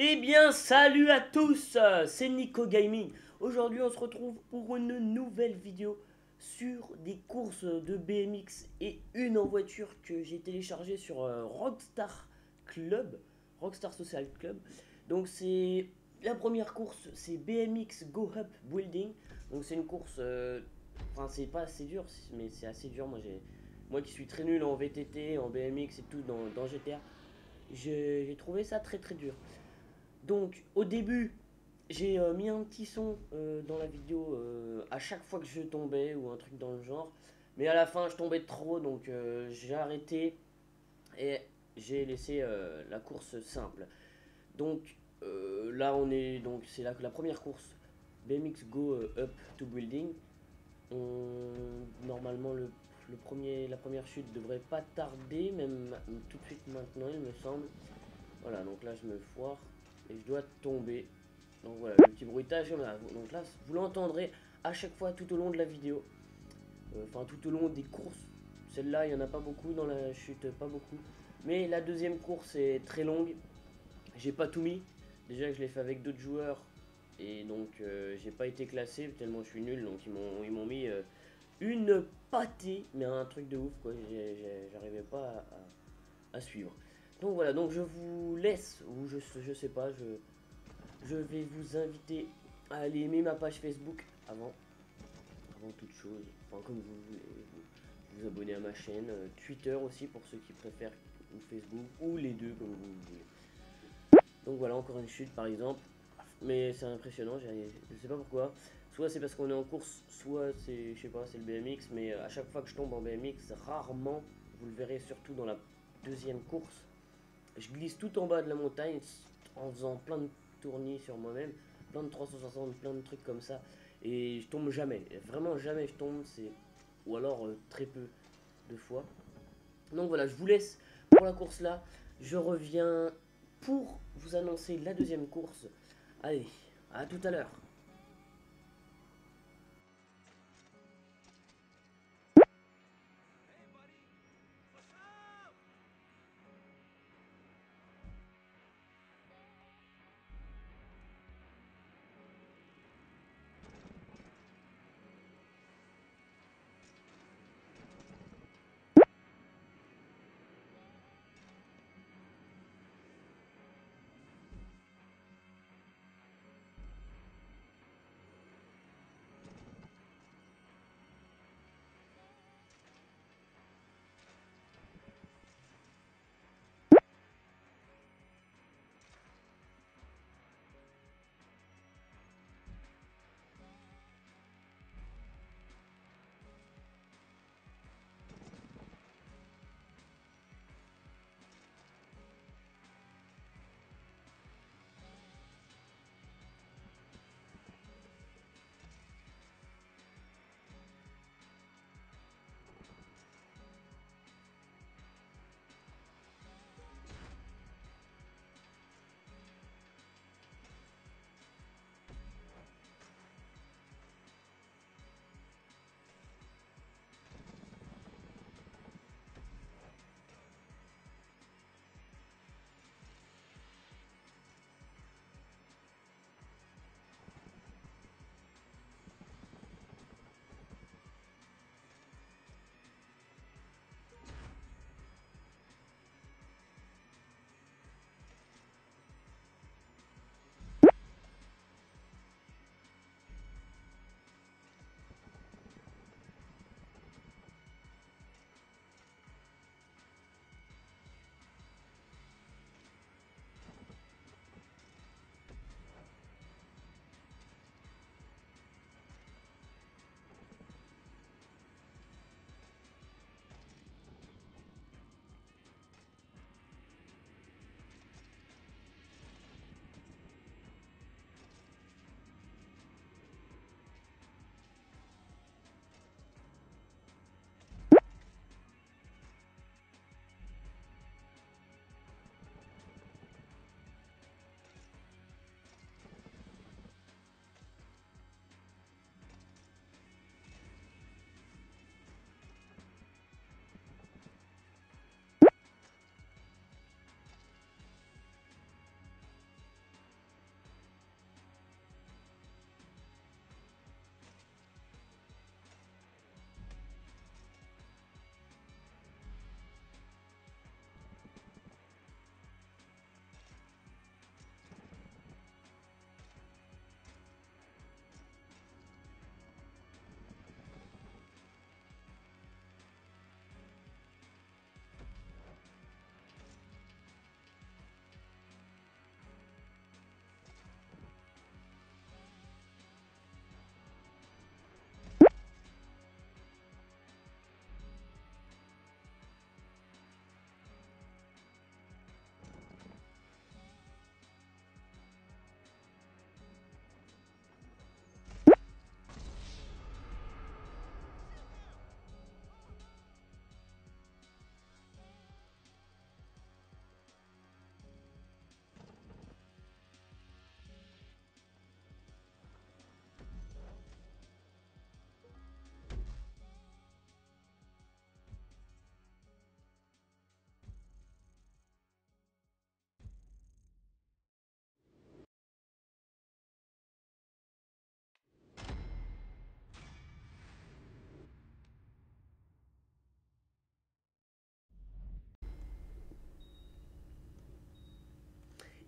Eh bien, salut à tous, c'est Nico Gaming. Aujourd'hui, on se retrouve pour une nouvelle vidéo sur des courses de BMX et une en voiture que j'ai téléchargée sur Rockstar Club, Rockstar Social Club. Donc, c'est la première course, c'est BMX Go Up Building. Donc, c'est une course, enfin, c'est pas assez dur, mais c'est assez dur. Moi qui suis très nul en VTT, en BMX et tout dans GTA, j'ai trouvé ça très très dur. Donc au début, j'ai mis un petit son dans la vidéo à chaque fois que je tombais ou un truc dans le genre. Mais à la fin, je tombais trop, donc j'ai arrêté et j'ai laissé la course simple. Donc là, c'est la première course BMX Go Up to Building. Normalement, la première chute devrait pas tarder, même tout de suite maintenant, il me semble. Voilà, donc là, je me foire et je dois tomber. Donc voilà, le petit bruitage comme ça. Donc là, vous l'entendrez à chaque fois tout au long de la vidéo. Enfin, tout au long des courses. Celle-là, il n'y en a pas beaucoup dans la chute, pas beaucoup. Mais la deuxième course est très longue. J'ai pas tout mis. Déjà que je l'ai fait avec d'autres joueurs. Et donc, j'ai pas été classé tellement je suis nul. Donc, ils m'ont mis une pâtée. Mais un truc de ouf, quoi. J'arrivais pas à suivre. Donc voilà, donc je vous laisse, ou je sais pas, je vais vous inviter à aller aimer ma page Facebook avant toute chose, enfin comme vous voulez, vous abonner à ma chaîne, Twitter aussi pour ceux qui préfèrent, ou Facebook, ou les deux comme vous voulez. Donc voilà, encore une chute par exemple, mais c'est impressionnant, je sais pas pourquoi, soit c'est parce qu'on est en course, soit c'est, je sais pas, c'est le BMX, mais à chaque fois que je tombe en BMX, rarement, vous le verrez surtout dans la deuxième course, je glisse tout en bas de la montagne en faisant plein de tournis sur moi-même, plein de 360, plein de trucs comme ça. Et je tombe jamais, vraiment jamais je tombe, ou alors très peu de fois. Donc voilà, je vous laisse pour la course là. Je reviens pour vous annoncer la deuxième course. Allez, à tout à l'heure.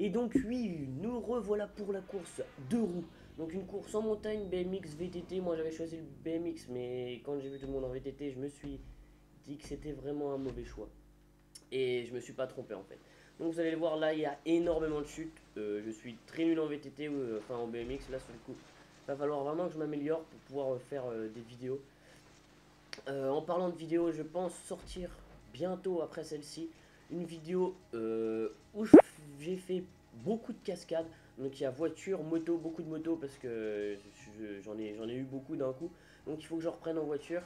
Et donc oui, nous revoilà pour la course de roues. Donc une course en montagne, BMX, VTT. Moi j'avais choisi le BMX, mais quand j'ai vu tout le monde en VTT, je me suis dit que c'était vraiment un mauvais choix. Et je me suis pas trompé en fait. Donc vous allez le voir là, il y a énormément de chutes. Je suis très nul en VTT, enfin en BMX. Là sur le coup, il va falloir vraiment que je m'améliore pour pouvoir faire des vidéos. En parlant de vidéos, je pense sortir bientôt après celle-ci une vidéo où j'ai fait beaucoup de cascades. Donc il y a voiture, moto, beaucoup de motos parce que j'en ai eu beaucoup d'un coup. Donc il faut que je reprenne en voiture.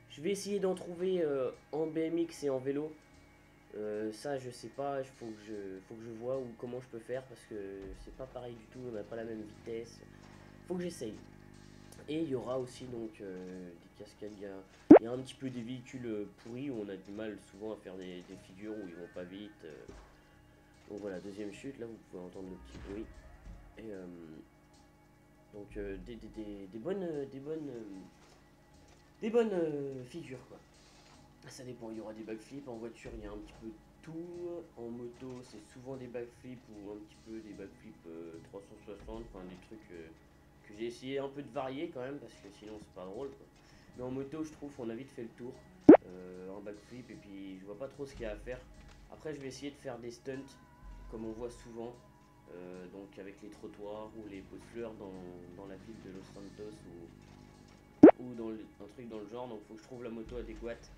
Je vais essayer d'en trouver en BMX et en vélo. Ça je sais pas, faut que je vois ou comment je peux faire parce que c'est pas pareil du tout, on n'a pas la même vitesse. Faut que j'essaye. Et il y aura aussi donc des cascades, il y a un petit peu des véhicules pourris où on a du mal souvent à faire des figures où ils vont pas vite. Donc voilà, deuxième chute, là vous pouvez entendre le petit bruit. Et donc des bonnes figures quoi. Ça dépend, il y aura des backflips, en voiture il y a un petit peu tout, en moto c'est souvent des backflips ou un petit peu des backflips 360, enfin des trucs que j'ai essayé un peu de varier quand même parce que sinon c'est pas drôle quoi. Mais en moto je trouve qu'on a vite fait le tour, en backflip et puis je vois pas trop ce qu'il y a à faire. Après je vais essayer de faire des stunts comme on voit souvent, donc avec les trottoirs ou les pots de fleurs dans la ville de Los Santos ou dans un truc dans le genre, donc faut que je trouve la moto adéquate.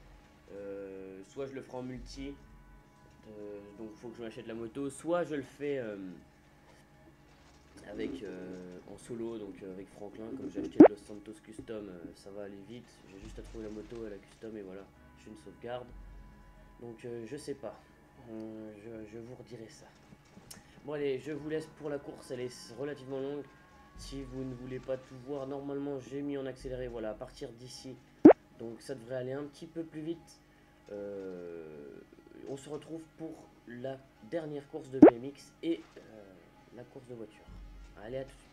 Soit je le ferai en multi, donc il faut que je m'achète la moto, soit je le fais avec en solo, donc avec Franklin, comme j'ai acheté le Los Santos Custom, ça va aller vite, j'ai juste à trouver la moto et la custom et voilà, je fais une sauvegarde. Donc je sais pas, je vous redirai ça. Bon allez, je vous laisse pour la course, elle est relativement longue. Si vous ne voulez pas tout voir, normalement j'ai mis en accéléré, voilà, à partir d'ici. Donc ça devrait aller un petit peu plus vite. On se retrouve pour la dernière course de BMX et la course de voiture. Allez, à tout de suite.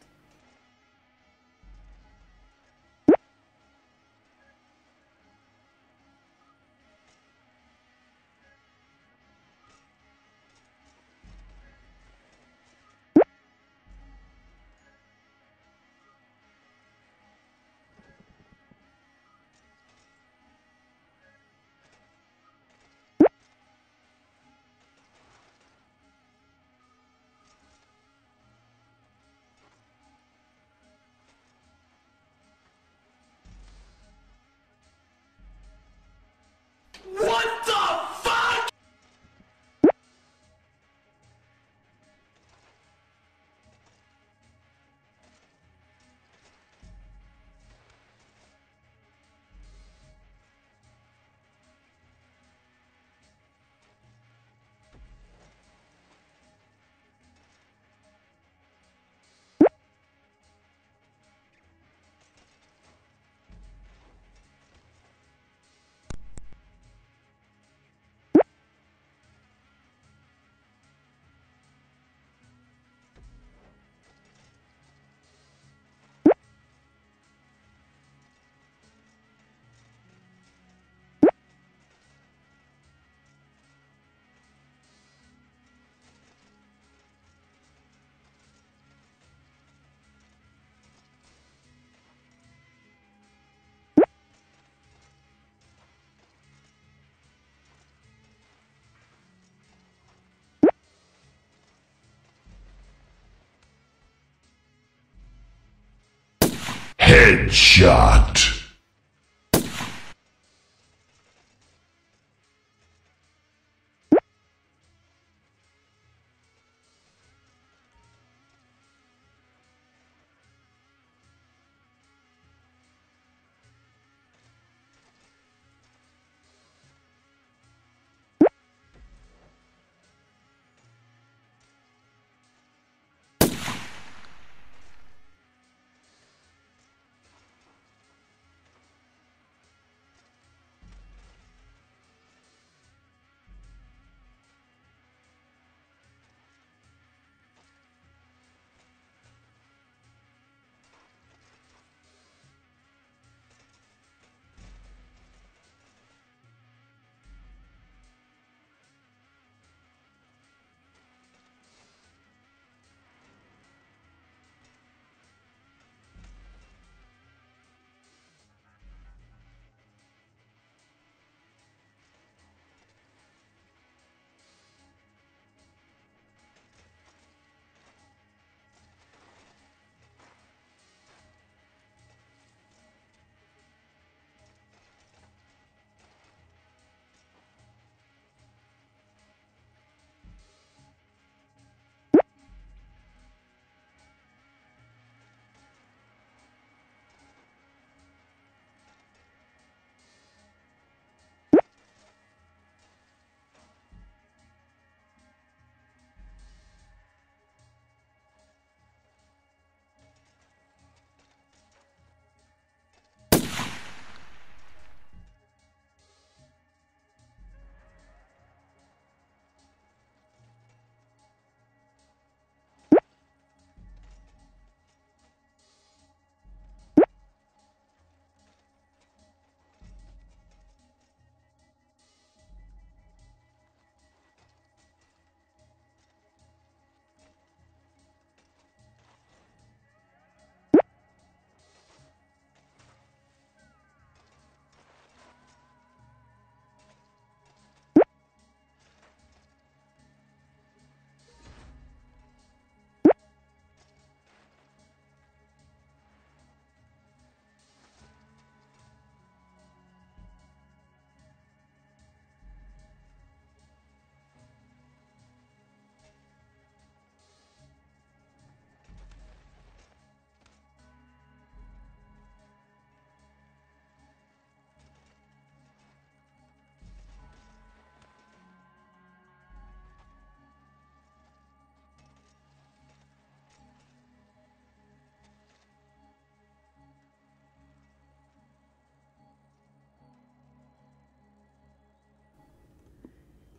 Headshot.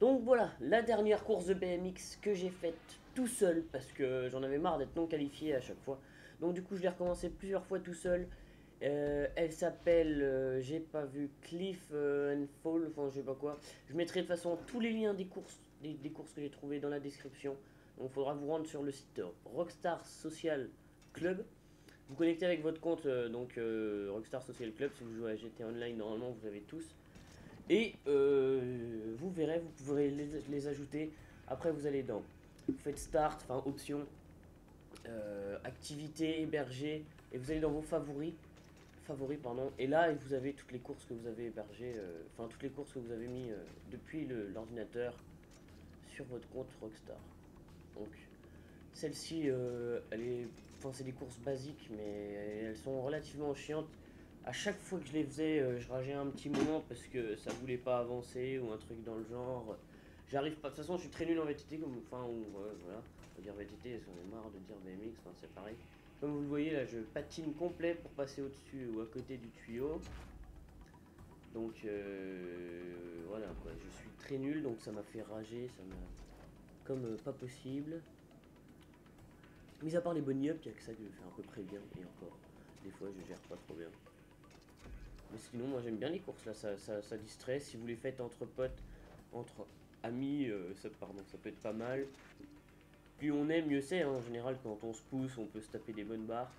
Donc voilà, la dernière course de BMX que j'ai faite tout seul, parce que j'en avais marre d'être non qualifié à chaque fois. Donc du coup, je l'ai recommencé plusieurs fois tout seul. Elle s'appelle, j'ai pas vu, Cliff and Fall, enfin je sais pas quoi. Je mettrai de toute façon tous les liens des courses, des courses que j'ai trouvées dans la description. Donc il faudra vous rendre sur le site Rockstar Social Club. Vous connectez avec votre compte Rockstar Social Club. Si vous jouez à GTA Online, normalement vous avez tous. Et vous verrez, vous pourrez les ajouter. Après vous allez dans, vous faites Start, enfin option, activité, héberger, et vous allez dans vos favoris pardon, et là vous avez toutes les courses que vous avez hébergées, enfin toutes les courses que vous avez mis depuis l'ordinateur sur votre compte Rockstar. Donc celle-ci, elle est, enfin c'est des courses basiques, mais elles sont relativement chiantes. À chaque fois que je les faisais, je rageais un petit moment parce que ça voulait pas avancer ou un truc dans le genre. J'arrive pas, de toute façon je suis très nul en VTT, comme, enfin voilà, on va dire VTT, on est marre de dire BMX, enfin, c'est pareil. Comme vous le voyez là, je patine complet pour passer au-dessus ou à côté du tuyau. Donc voilà quoi, je suis très nul, donc ça m'a fait rager, ça m'a comme pas possible. Mis à part les bunny up, il n'y a que ça que je fais à peu près bien, et encore, des fois je gère pas trop bien. Mais sinon, moi j'aime bien les courses là, ça distrait. Si vous les faites entre potes, entre amis, ça peut être pas mal. Plus on est, mieux c'est, hein. En général, quand on se pousse, on peut se taper des bonnes barres.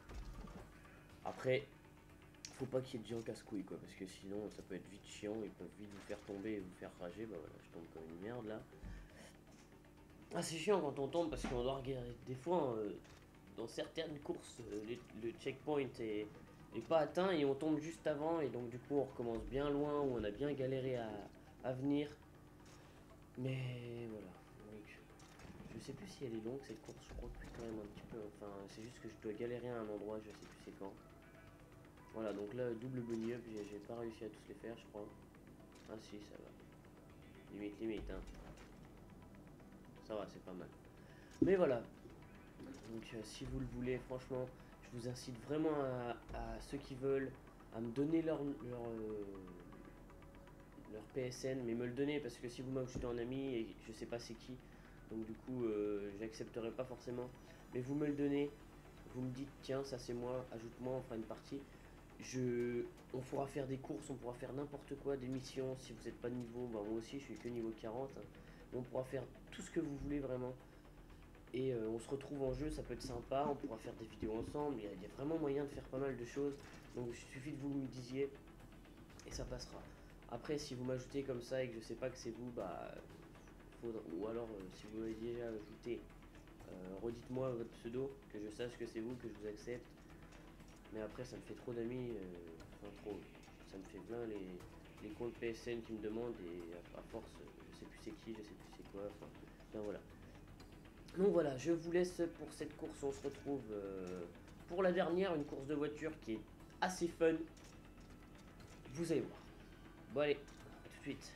Après, faut pas qu'il y ait de gens casse-couilles quoi, parce que sinon ça peut être vite chiant, ils peuvent vite vous faire tomber et vous faire rager. Bah voilà, je tombe comme une merde là. Ah, c'est chiant quand on tombe parce qu'on doit regarder. Des fois, dans certaines courses, le checkpoint est pas atteint et on tombe juste avant, et donc du coup on recommence bien loin où on a bien galéré à venir. Mais voilà. Donc, je sais plus si elle est longue cette course, je crois que c'est quand même un petit peu. Enfin, c'est juste que je dois galérer à un endroit, je sais plus c'est quand. Voilà, donc là, double bunny up, j'ai pas réussi à tous les faire, je crois. Ah si, ça va. Limite, hein. Ça va, c'est pas mal. Mais voilà. Donc si vous le voulez, franchement, je vous incite vraiment à ceux qui veulent à me donner leur PSN, mais me le donner parce que si vous m'ajoutez en ami et je sais pas c'est qui, donc du coup j'accepterai pas forcément. Mais vous me le donnez, vous me dites tiens ça c'est moi, ajoute-moi, on fera une partie. On pourra faire des courses, on pourra faire n'importe quoi, des missions. Si vous n'êtes pas de niveau, bah moi aussi je suis que niveau 40, hein. On pourra faire tout ce que vous voulez vraiment. Et on se retrouve en jeu, ça peut être sympa, on pourra faire des vidéos ensemble, il y a vraiment moyen de faire pas mal de choses. Donc il suffit de vous me disiez et ça passera. Après si vous m'ajoutez comme ça et que je sais pas que c'est vous, bah faudra, ou alors si vous m'avez déjà ajouté, redites-moi votre pseudo, que je sache que c'est vous, que je vous accepte. Mais après ça me fait trop d'amis, enfin trop, ça me fait plein les comptes PSN qui me demandent et à force je sais plus c'est qui, je sais plus c'est quoi, enfin voilà. Donc voilà, je vous laisse pour cette course, on se retrouve pour la dernière, une course de voiture qui est assez fun. Vous allez voir. Bon allez, à tout de suite.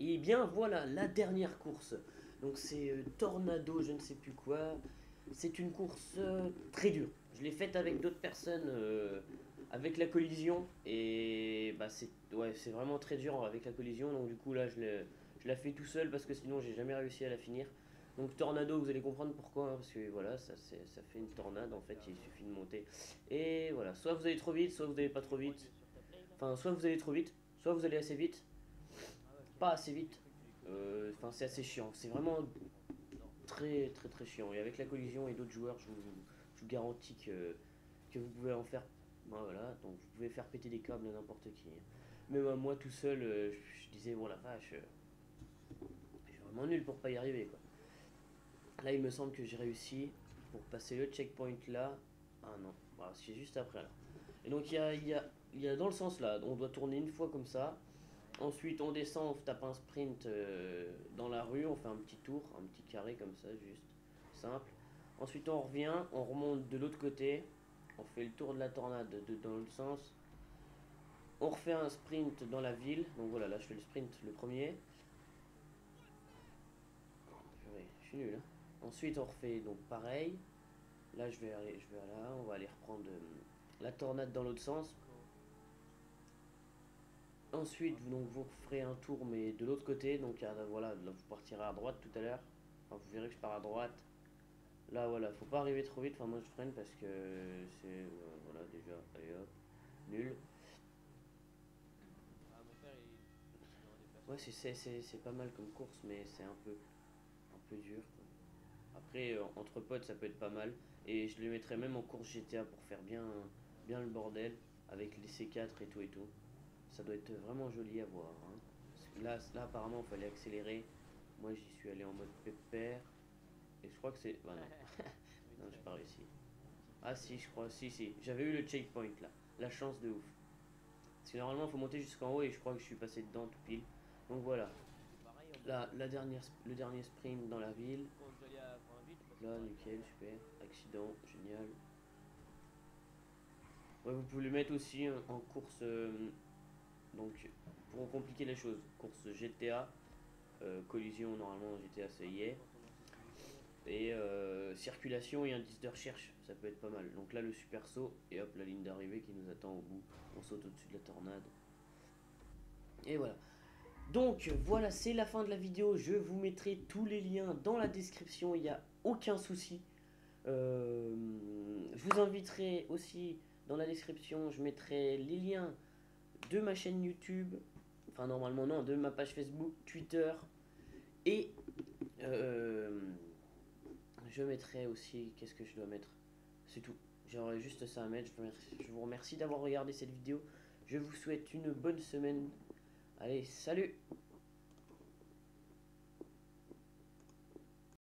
Et bien voilà, la dernière course. Donc c'est Tornado, je ne sais plus quoi. C'est une course très dure. Je l'ai faite avec d'autres personnes, avec la collision. Et bah c'est ouais, c'est vraiment très dur avec la collision. Donc du coup là, je la fais tout seul parce que sinon j'ai jamais réussi à la finir. Donc Tornado, vous allez comprendre pourquoi, hein, parce que voilà, ça fait une tornade en fait, il suffit de monter. Et voilà, soit vous allez trop vite, soit vous allez pas trop vite. Enfin, soit vous allez trop vite, soit vous allez assez vite, pas assez vite. Enfin, c'est assez chiant. C'est vraiment très très très chiant. Et avec la collision et d'autres joueurs, je vous garantis que vous pouvez en faire. Ben voilà, donc vous pouvez faire péter des câbles à n'importe qui. Même à moi tout seul, je disais, bon la vache, je suis vraiment nul pour pas y arriver quoi. Là, il me semble que j'ai réussi pour passer le checkpoint là. Ah non, bah, c'est juste après là. Et donc il y a dans le sens là, on doit tourner une fois comme ça. Ensuite, on descend, on tape un sprint dans la rue, on fait un petit tour, un petit carré comme ça, juste simple. Ensuite, on revient, on remonte de l'autre côté, on fait le tour de la tornade dans l'autre sens. On refait un sprint dans la ville, donc voilà, là je fais le sprint le premier. Purée, je suis nul. Hein. Ensuite, on refait donc pareil. Là, je vais là, on va aller reprendre la tornade dans l'autre sens. Ensuite, donc, vous ferez un tour, mais de l'autre côté. Donc, voilà, là, vous partirez à droite tout à l'heure. Enfin, vous verrez que je pars à droite. Là, voilà, faut pas arriver trop vite. Enfin, moi, je freine parce que c'est. Voilà, déjà, allez hop, nul. Ouais, c'est pas mal comme course, mais c'est un peu dur. Quoi. Après, entre potes, ça peut être pas mal. Et je le mettrais même en course GTA pour faire bien le bordel avec les C4 et tout et tout. Ça doit être vraiment joli à voir. Hein. Parce que là, apparemment, il fallait accélérer. Moi, j'y suis allé en mode pépère. Et je crois que c'est. Bah non, non, j'ai pas réussi. Ah si, je crois, si. J'avais eu le checkpoint là. La chance de ouf. Parce que normalement, il faut monter jusqu'en haut et je crois que je suis passé dedans tout pile. Donc voilà. Là, le dernier sprint dans la ville. Là, nickel, super. Accident, génial. Ouais, vous pouvez le mettre aussi en course. Donc, pour compliquer les choses, course GTA. Collision, normalement, GTA, ça y est. Et circulation et indice de recherche, ça peut être pas mal. Donc là, le super saut, et hop, la ligne d'arrivée qui nous attend au bout. On saute au-dessus de la tornade. Et voilà. Donc voilà, c'est la fin de la vidéo. Je vous mettrai tous les liens dans la description, il n'y a aucun souci. Je vous inviterai aussi dans la description, je mettrai les liens de ma chaîne YouTube. Enfin, normalement, non, de ma page Facebook, Twitter. Et je mettrai aussi. Qu'est-ce que je dois mettre? C'est tout. J'aurais juste ça à mettre. Je vous remercie d'avoir regardé cette vidéo. Je vous souhaite une bonne semaine. Allez, salut!